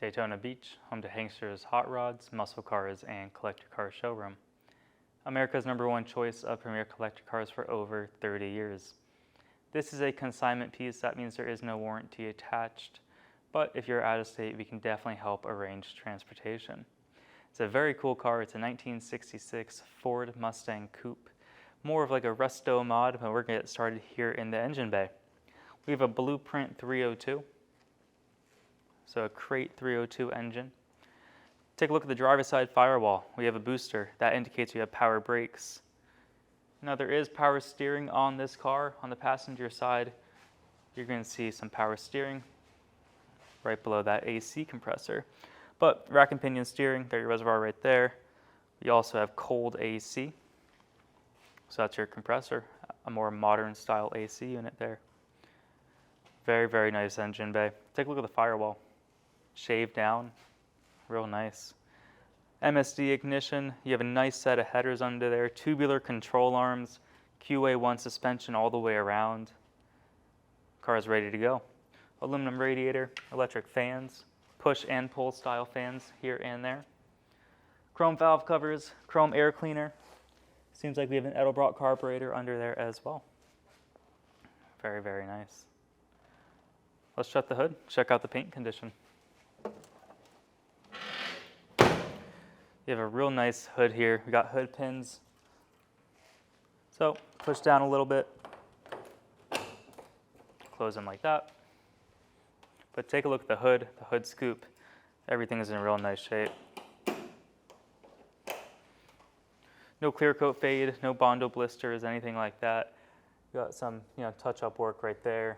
Daytona Beach, home to Hanksters hot rods, muscle cars, and collector car showroom. America's #1 choice of premier collector cars for over 30 years. This is a consignment piece. That means there is no warranty attached, but if you're out of state, we can definitely help arrange transportation. It's a very cool car. It's a 1966 Ford Mustang Coupe, more of like a resto mod, but we're going to get started here in the engine bay. We have a Blueprint 302, so a crate 302 engine. Take a look at the driver's side firewall. We have a booster. That indicates we have power brakes. Now there is power steering on this car. On the passenger side, you're going to see some power steering right below that AC compressor. But rack and pinion steering, got your reservoir right there. We also have cold AC. So that's your compressor, a more modern style AC unit there. Very, very nice engine bay. Take a look at the firewall. Shaved down, real nice. MSD ignition, you have a nice set of headers under there, tubular control arms, QA1 suspension all the way around. Car is ready to go. Aluminum radiator, electric fans, push and pull style fans here and there. Chrome valve covers, chrome air cleaner. Seems like we have an Edelbrock carburetor under there as well. Very, very nice. Let's shut the hood, check out the paint condition. You have a real nice hood here. We got hood pins. So push down a little bit, close them like that. But take a look at the hood scoop. Everything is in real nice shape. No clear coat fade, no Bondo blisters, anything like that. You got some, touch-up work right there,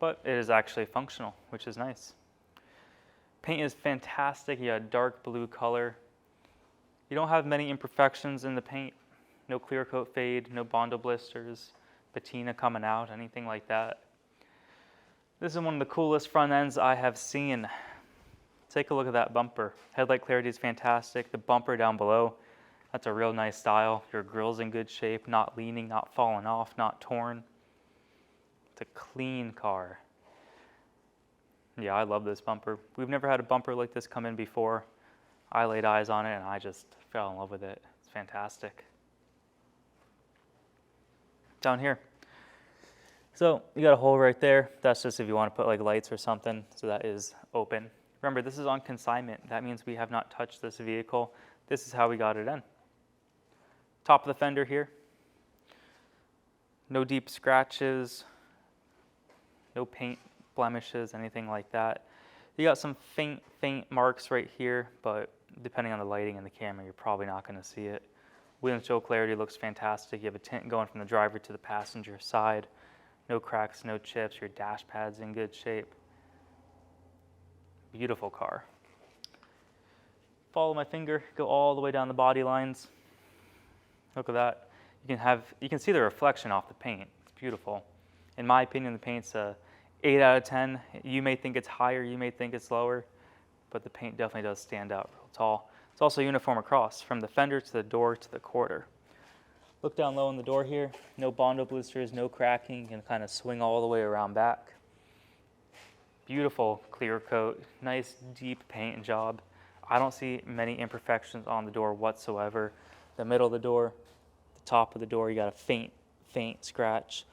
But it is actually functional, which is nice. Paint is fantastic. You got a dark blue color. You don't have many imperfections in the paint. No clear coat fade, no Bondo blisters, patina coming out, anything like that. This is one of the coolest front ends I have seen. Take a look at that bumper. Headlight clarity is fantastic. The bumper down below, that's a real nice style. Your grill's in good shape, not leaning, not falling off, not torn. It's a clean car. Yeah, I love this bumper. We've never had a bumper like this come in before. I laid eyes on it and I just fell in love with it. It's fantastic. Down here. So you got a hole right there. That's just if you want to put like lights or something. So that is open. Remember, this is on consignment. That means we have not touched this vehicle. This is how we got it in. Top of the fender here. No deep scratches. No paint blemishes, anything like that. You got some faint marks right here, but depending on the lighting and the camera, you're probably not going to see it. Wheel and show clarity looks fantastic. You have a tint going from the driver to the passenger side. No cracks, no chips. Your dash pad's in good shape. Beautiful car. Follow my finger, go all the way down the body lines. Look at that. You can see the reflection off the paint. It's beautiful. In my opinion, the paint's a 8 out of 10. You may think it's higher, you may think it's lower, but the paint definitely does stand out real tall. It's also uniform across, from the fender to the door to the quarter. Look down low in the door here. No Bondo blisters, no cracking. You can kind of swing all the way around back. Beautiful clear coat, nice deep paint job. I don't see many imperfections on the door whatsoever. The middle of the door, the top of the door, you got a faint scratch.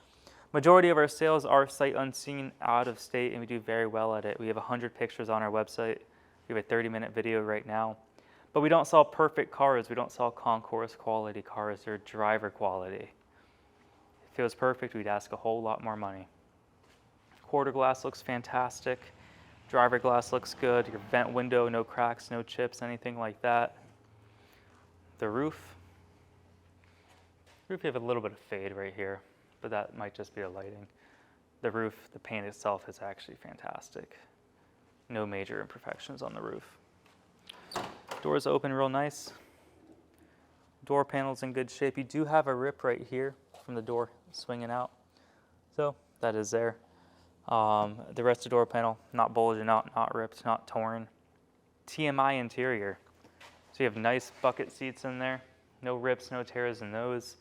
Majority of our sales are sight unseen, out of state, and we do very well at it. We have 100 pictures on our website. We have a 30-minute video right now. But we don't sell perfect cars. We don't sell concourse quality cars. They're driver quality. If it was perfect, we'd ask a whole lot more money. Quarter glass looks fantastic. Driver glass looks good. Your vent window, no cracks, no chips, anything like that. The roof. You have a little bit of fade right here, but that might just be the lighting. The roof, the paint itself is actually fantastic. No major imperfections on the roof. Doors open real nice. Door panel's in good shape. You do have a rip right here from the door swinging out. So that is there. The rest of the door panel, not bulging out, not ripped, not torn. TMI interior. So you have nice bucket seats in there. No rips, no tears in those.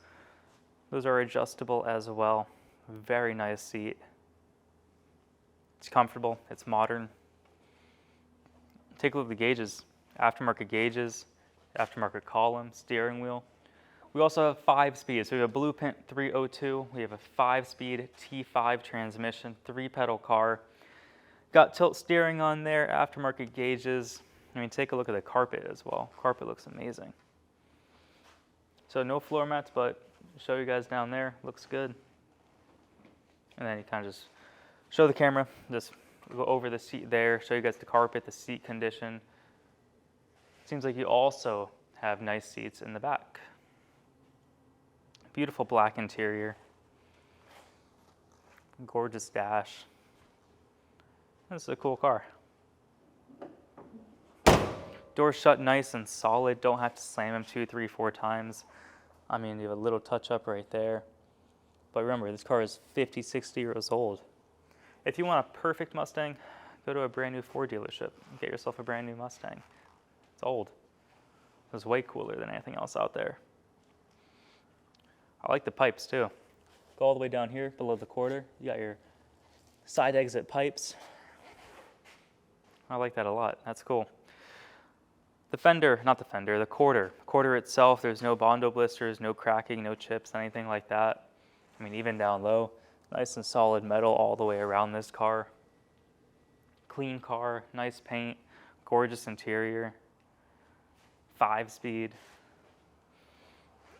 Those are adjustable as well. Very nice seat. It's comfortable, it's modern. Take a look at the gauges. Aftermarket gauges, aftermarket column, steering wheel. We also have 5 speeds. So we have a Blue Pint 302. We have a 5-speed T5 transmission, 3-pedal car. Got tilt steering on there, aftermarket gauges. I mean, take a look at the carpet as well. Carpet looks amazing. So no floor mats, but show you guys down there, looks good. And then you kind of just show the camera, just go over the seat there, show you guys the carpet, the seat condition. Seems like you also have nice seats in the back. Beautiful black interior. Gorgeous dash. This is a cool car. Doors shut nice and solid. Don't have to slam them 2, 3, 4 times. I mean, you have a little touch up right there. But remember, this car is 50, 60 years old. If you want a perfect Mustang, go to a brand new Ford dealership and get yourself a brand new Mustang. It's old. It's way cooler than anything else out there. I like the pipes too. Go all the way down here below the quarter. You got your side exit pipes. I like that a lot. That's cool. The fender, not the fender, the quarter. Quarter itself, there's no Bondo blisters, no cracking, no chips, anything like that. I mean, even down low, nice and solid metal all the way around this car. Clean car, nice paint, gorgeous interior, 5-speed.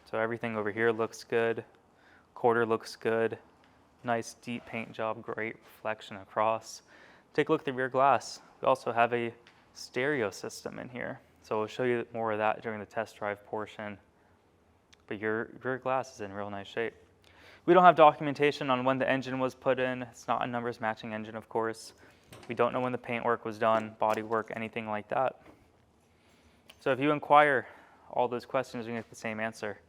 So everything over here looks good. Quarter looks good. Nice deep paint job, great reflection across. Take a look at the rear glass. We also have a stereo system in here. So we'll show you more of that during the test drive portion. But your rear glass is in real nice shape. We don't have documentation on when the engine was put in. It's not a numbers matching engine, of course. We don't know when the paint work was done, body work, anything like that. So if you inquire all those questions, you get the same answer.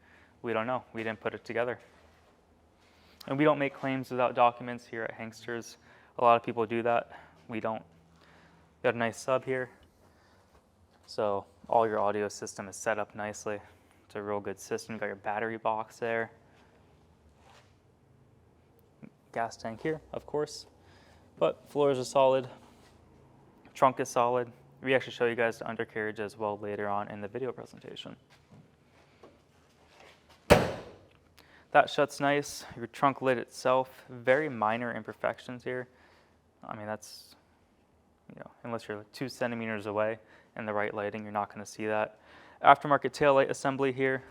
We don't know. We didn't put it together. And we don't make claims without documents here at Hanksters. A lot of people do that. We don't. Got a nice sub here. So all your audio system is set up nicely. It's a real good system. You got your battery box there. Gas tank here, of course. But floors are solid. Trunk is solid. We actually show you guys the undercarriage as well later on in the video presentation. That shuts nice. Your trunk lid itself, very minor imperfections here. I mean, that's, unless you're 2 centimeters away in the right lighting, you're not going to see that. Aftermarket taillight assembly here.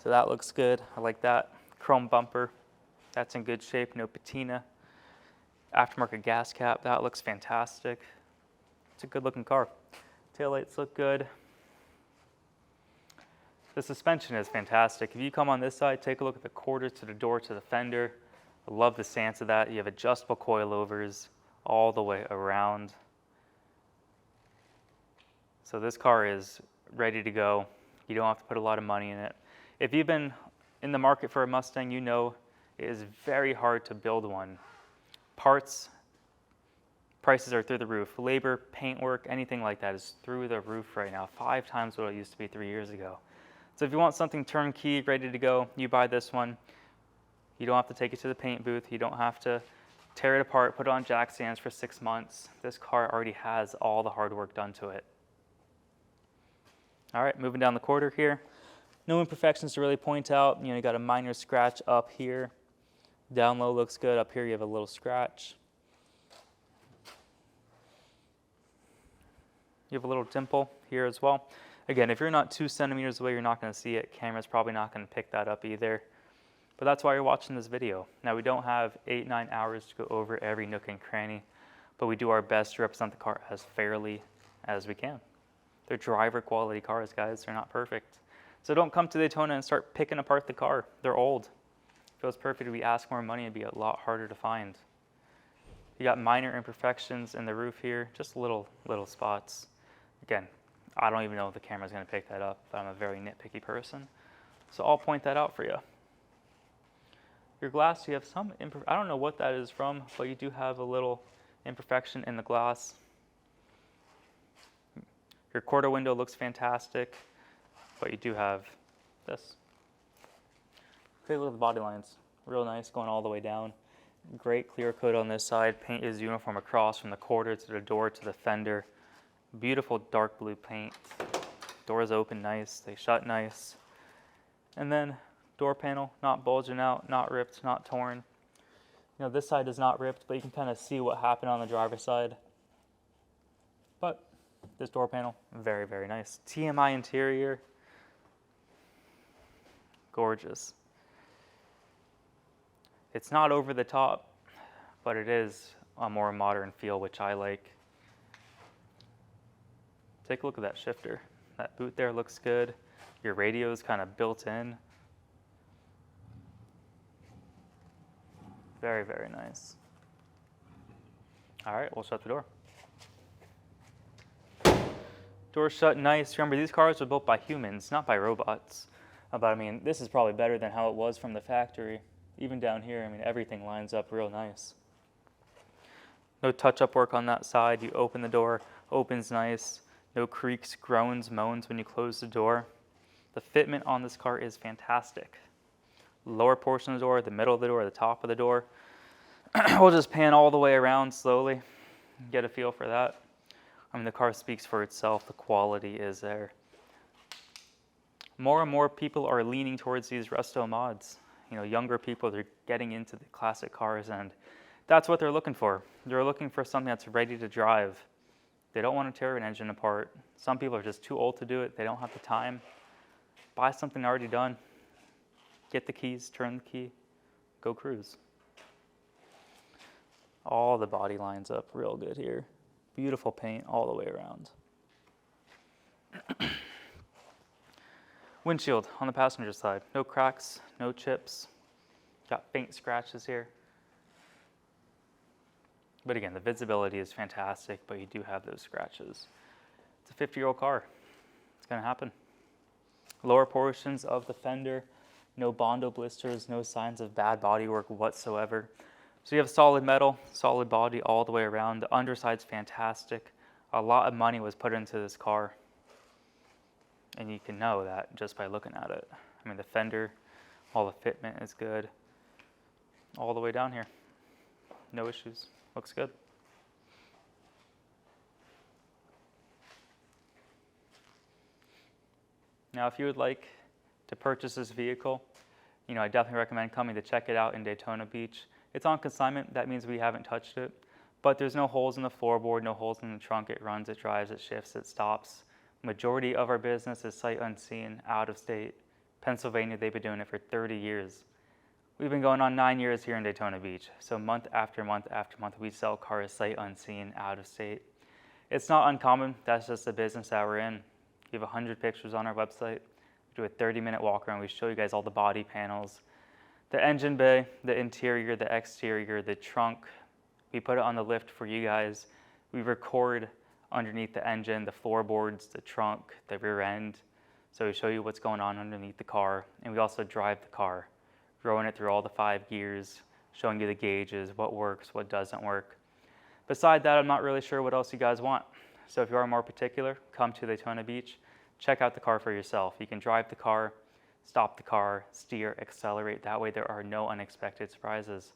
So that looks good. I like that. Chrome bumper. That's in good shape. No patina. Aftermarket gas cap. That looks fantastic. It's a good looking car. Taillights look good. The suspension is fantastic. If you come on this side, take a look at the quarter to the door to the fender. I love the stance of that. You have adjustable coilovers all the way around. So this car is ready to go. You don't have to put a lot of money in it. If you've been in the market for a Mustang, you know it is very hard to build one. Parts, prices are through the roof. Labor, paintwork, anything like that is through the roof right now. 5 times what it used to be 3 years ago. So if you want something turnkey, ready to go, you buy this one. You don't have to take it to the paint booth. You don't have to tear it apart, put it on jack stands for 6 months. This car already has all the hard work done to it. All right, moving down the quarter here. No imperfections to really point out. You got a minor scratch up here. Down low looks good. Up here you have a little scratch. You have a little dimple here as well. Again, if you're not 2 centimeters away, you're not going to see it. Camera's probably not going to pick that up either. But that's why you're watching this video. Now, we don't have 8-9 hours to go over every nook and cranny, but we do our best to represent the car as fairly as we can. They're driver quality cars, guys. They're not perfect. So don't come to Daytona and start picking apart the car. They're old. If it was perfect, we ask more money, it'd be a lot harder to find. You got minor imperfections in the roof here, just little spots. Again, I don't even know if the camera's going to pick that up, but I'm a very nitpicky person. So I'll point that out for you. Your glass, you have some, I don't know what that is from, but you do have a little imperfection in the glass. Your quarter window looks fantastic, but you do have this. Take a look at the body lines. Real nice, going all the way down. Great clear coat on this side. Paint is uniform across from the quarter to the door to the fender. Beautiful dark blue paint. Doors open nice, they shut nice. And then door panel, not bulging out, not ripped, not torn. You know, this side is not ripped, but you can kind of see what happened on the driver's side. But this door panel, very, very nice. TMI interior, gorgeous. It's not over the top, but it is a more modern feel, which I like. Take a look at that shifter. That boot there looks good. Your radio is kind of built in. Very, very nice. All right, we'll shut the door. Doors shut nice. Remember, these cars were built by humans, not by robots. But I mean, this is probably better than how it was from the factory. Even down here, I mean, everything lines up real nice. No touch-up work on that side. You open the door, opens nice. No creaks, groans, moans when you close the door. The fitment on this car is fantastic. Lower portion of the door, the middle of the door, the top of the door. We'll just pan all the way around slowly, get a feel for that. I mean, the car speaks for itself. The quality is there. More and more people are leaning towards these resto mods. You know, younger people, they're getting into the classic cars, and that's what they're looking for. They're looking for something that's ready to drive. They don't want to tear an engine apart. Some people are just too old to do it. They don't have the time. Buy something already done. Get the keys, turn the key, go cruise. All the body lines up real good here. Beautiful paint all the way around. Windshield on the passenger side. No cracks, no chips. Got faint scratches here. But again, the visibility is fantastic, but you do have those scratches. It's a 50-year-old car. It's going to happen. Lower portions of the fender, no Bondo blisters, no signs of bad bodywork whatsoever. So you have solid metal, solid body all the way around. The underside's fantastic. A lot of money was put into this car. And you can know that just by looking at it. I mean, the fender, all the fitment is good. All the way down here. No issues. Looks good. Now, if you would like to purchase this vehicle, you know, I definitely recommend coming to check it out in Daytona Beach. It's on consignment. That means we haven't touched it. But there's no holes in the floorboard, no holes in the trunk. It runs, it drives, it shifts, it stops. Majority of our business is sight unseen, out of state. Pennsylvania, they've been doing it for 30 years. We've been going on 9 years here in Daytona Beach. So month after month after month, we sell cars sight unseen, out of state. It's not uncommon. That's just the business that we're in. We have 100 pictures on our website. We do a 30-minute walk around. We show you guys all the body panels, the engine bay, the interior, the exterior, the trunk. We put it on the lift for you guys. We record underneath the engine, the floorboards, the trunk, the rear end. So we show you what's going on underneath the car. And we also drive the car, rolling it through all the 5 gears, showing you the gauges, what works, what doesn't work. Beside that, I'm not really sure what else you guys want. So if you are more particular, come to Daytona Beach, check out the car for yourself. You can drive the car, stop the car, steer, accelerate. That way there are no unexpected surprises.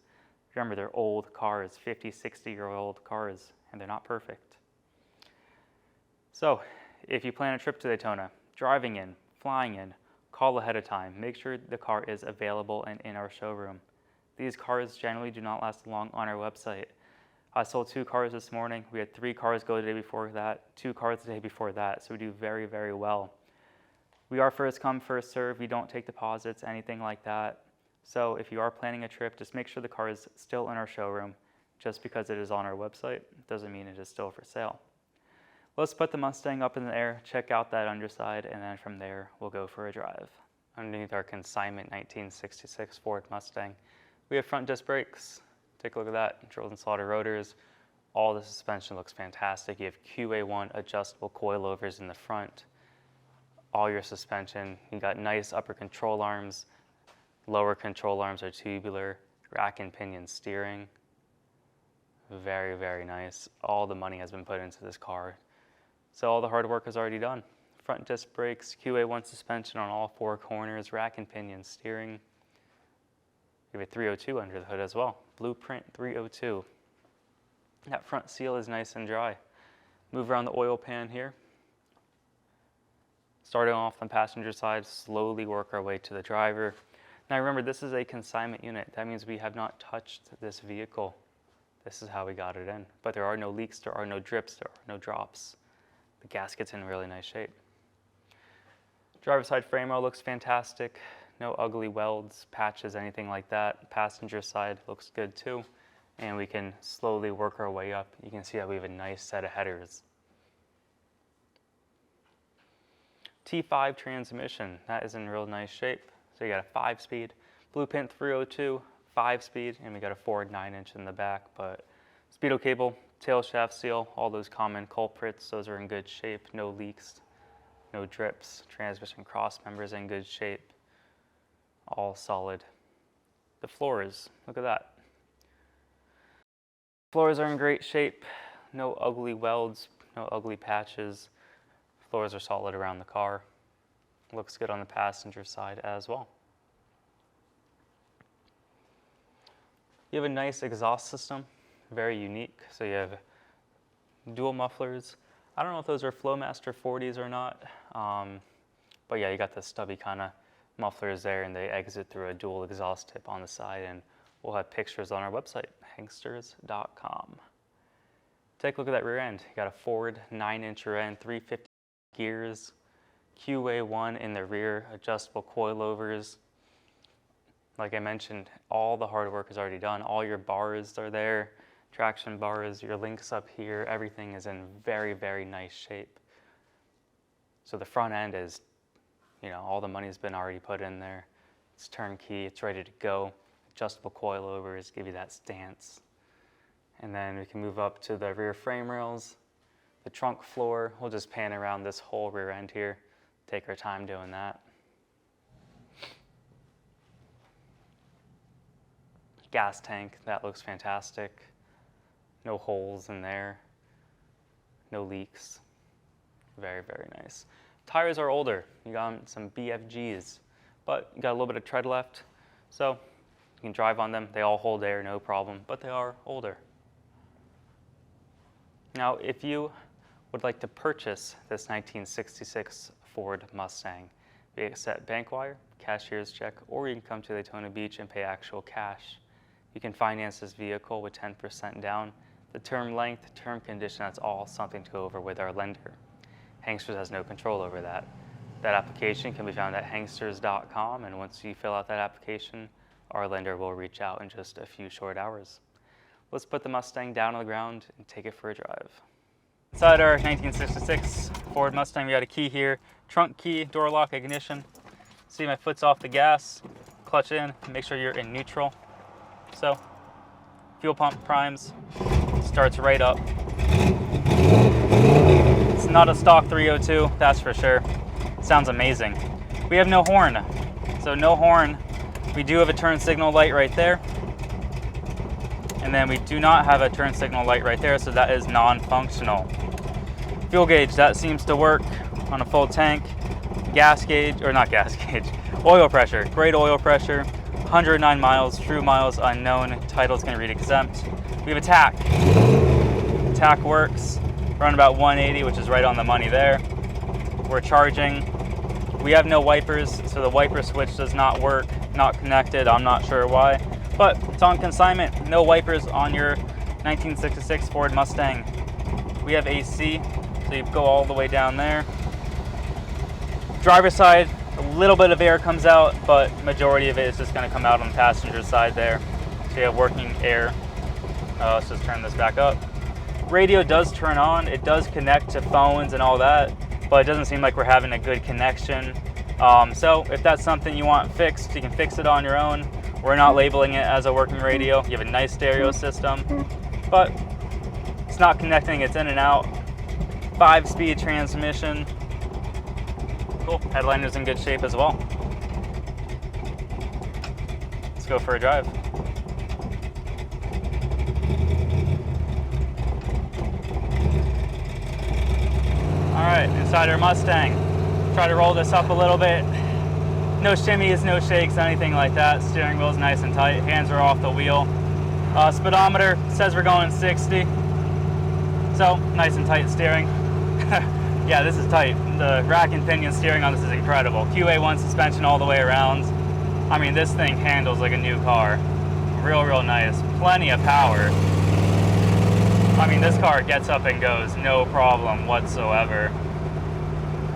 Remember, they're old cars, 50, 60-year-old cars, and they're not perfect. So if you plan a trip to Daytona, driving in, flying in, call ahead of time. Make sure the car is available and in our showroom. These cars generally do not last long on our website. I sold 2 cars this morning. We had 3 cars go the day before that, 2 cars the day before that. So we do very, very well. We are first come, first serve. We don't take deposits, anything like that. So if you are planning a trip, just make sure the car is still in our showroom. Just because it is on our website doesn't mean it is still for sale. Let's put the Mustang up in the air, check out that underside, and then from there, we'll go for a drive. Underneath our consignment 1966 Ford Mustang, we have front disc brakes. Take a look at that, drilled and slotted rotors. All the suspension looks fantastic. You have QA1 adjustable coilovers in the front. All your suspension, you got nice upper control arms. Lower control arms are tubular, rack and pinion steering. Very, very nice. All the money has been put into this car. So all the hard work is already done. Front disc brakes, QA1 suspension on all 4 corners, rack and pinion steering. You have a 302 under the hood as well. Blueprint 302. That front seal is nice and dry. Move around the oil pan here. Starting off on the passenger side, slowly work our way to the driver. Now remember, this is a consignment unit. That means we have not touched this vehicle. This is how we got it in. But there are no leaks, there are no drips, there are no drops. The gasket's in really nice shape. Driver's side frame rail looks fantastic. No ugly welds, patches, anything like that. Passenger side looks good too. And we can slowly work our way up. You can see that we have a nice set of headers. T5 transmission, that is in real nice shape. So you got a 5-speed, Blueprint 302, 5-speed, and we got a Ford 9-inch in the back. But speedo cable, tail shaft seal, all those common culprits, those are in good shape. No leaks, no drips. Transmission cross members in good shape, all solid. The floors, look at that. Floors are in great shape. No ugly welds, no ugly patches. Floors are solid around the car. Looks good on the passenger side as well. You have a nice exhaust system, very unique. So you have dual mufflers. I don't know if those are Flowmaster 40s or not, but yeah, you got the stubby kind of mufflers there, and they exit through a dual exhaust tip on the side, and we'll have pictures on our website, Hanksters.com. Take a look at that rear end. You got a Ford 9-inch rear end, 350 gears, QA1 in the rear, adjustable coilovers. Like I mentioned, all the hard work is already done. All your bars are there, traction bars, your links up here, everything is in very, very nice shape. So the front end is, all the money's been already put in there. It's turnkey, it's ready to go. Adjustable coilovers give you that stance. And then we can move up to the rear frame rails. The trunk floor, we'll just pan around this whole rear end here. Take our time doing that. Gas tank, that looks fantastic. No holes in there. No leaks. Very, very nice. Tires are older. You got some BFGs, but you got a little bit of tread left. So you can drive on them. They all hold air, no problem, but they are older. Now, if you would like to purchase this 1966 Ford Mustang, we accept bank wire, cashier's check, or you can come to Daytona Beach and pay actual cash. You can finance this vehicle with 10% down. The term length, term condition, that's all something to go over with our lender. Hanksters has no control over that. That application can be found at Hanksters.com, and once you fill out that application, our lender will reach out in just a few short hours. Let's put the Mustang down on the ground and take it for a drive. Inside our 1966 Ford Mustang, we got a key here, trunk key, door lock, ignition. See, my foot's off the gas, clutch in, make sure you're in neutral. So, fuel pump primes, starts right up. It's not a stock 302, that's for sure. Sounds amazing. We have no horn, so no horn. We do have a turn signal light right there. And then we do not have a turn signal light right there, so that is non-functional. Fuel gauge, that seems to work on a full tank. Gas gauge, or not gas gauge, oil pressure, great oil pressure. 109 miles, true miles unknown, title's gonna read exempt. We have a tach. Tach works, around about 180, which is right on the money there. We're charging. We have no wipers, so the wiper switch does not work, not connected, I'm not sure why. But it's on consignment, no wipers on your 1966 Ford Mustang. We have AC, so you go all the way down there. Driver's side, a little bit of air comes out, but majority of it is just gonna come out on the passenger side there. So you have working air. Let's just turn this back up. Radio does turn on, it does connect to phones and all that, but it doesn't seem like we're having a good connection. So if that's something you want fixed, you can fix it on your own. We're not labeling it as a working radio. You have a nice stereo system, but it's not connecting, it's in and out. 5-speed transmission. Cool, headliner's in good shape as well. Let's go for a drive. All right, inside our Mustang. Try to roll this up a little bit. No shimmies, no shakes, anything like that. Steering wheel's nice and tight, hands are off the wheel. Speedometer says we're going 60. So, nice and tight steering. Yeah, this is tight. The rack and pinion steering on this is incredible. QA1 suspension all the way around. I mean, this thing handles like a new car. Real nice. Plenty of power. I mean, this car gets up and goes, no problem whatsoever.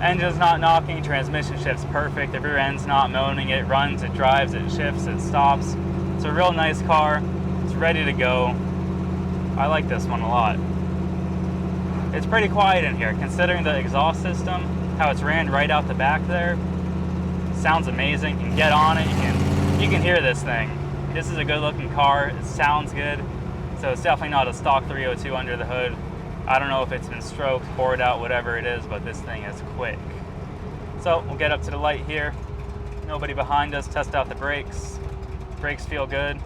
Engine's not knocking, transmission shifts perfect. If your end's not moaning, it runs, it drives, it shifts, it stops. It's a real nice car. It's ready to go. I like this one a lot. It's pretty quiet in here, considering the exhaust system, how it's ran right out the back there. Sounds amazing. You can get on it, you can hear this thing. This is a good looking car, it sounds good. So it's definitely not a stock 302 under the hood. I don't know if it's been stroked, bored out, whatever it is, but this thing is quick. So we'll get up to the light here. Nobody behind us, test out the brakes. Brakes feel good.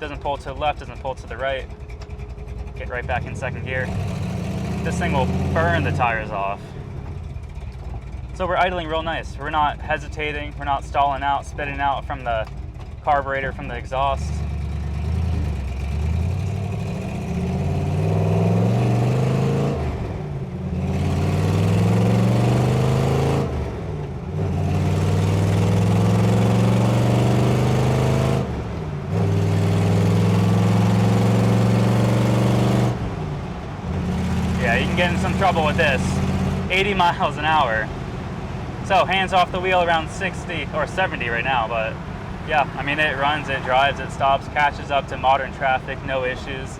Doesn't pull to the left, doesn't pull to the right. Get right back in second gear. This thing will burn the tires off. So we're idling real nice. We're not hesitating, we're not stalling out, spitting out from the carburetor, from the exhaust. Yeah, you can get in some trouble with this. 80 miles an hour. So hands off the wheel around 60 or 70 right now, but yeah, I mean, it runs, it drives, it stops, catches up to modern traffic, no issues.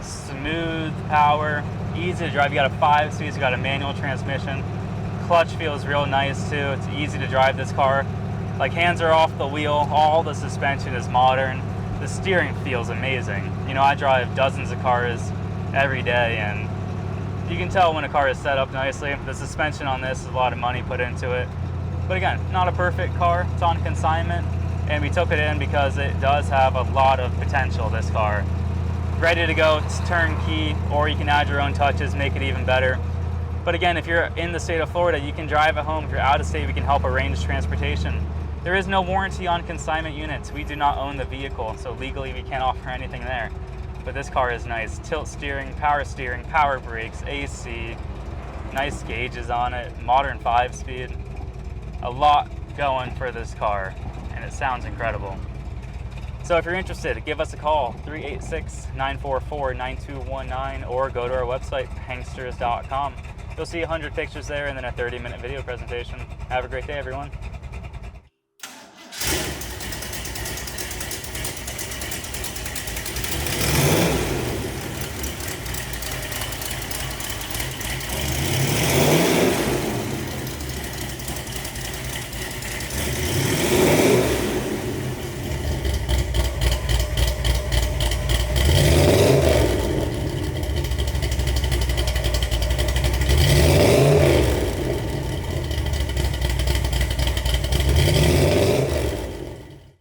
Smooth power, easy to drive. You got a 5-speed, you got a manual transmission. Clutch feels real nice too. It's easy to drive this car. Like, hands are off the wheel, all the suspension is modern. The steering feels amazing. You know, I drive dozens of cars every day, and you can tell when a car is set up nicely. The suspension on this is a lot of money put into it. But again, not a perfect car. It's on consignment, and we took it in because it does have a lot of potential, this car. Ready to go, it's turnkey, or you can add your own touches, make it even better. But again, if you're in the state of Florida, you can drive it home. If you're out of state, we can help arrange transportation. There is no warranty on consignment units. We do not own the vehicle, so legally we can't offer anything there. But this car is nice. Tilt steering, power brakes, AC, nice gauges on it, modern 5-speed. A lot going for this car, and it sounds incredible. So if you're interested, give us a call, 386-944-9219, or go to our website, Hanksters.com. You'll see 100 pictures there and then a 30-minute video presentation. Have a great day, everyone.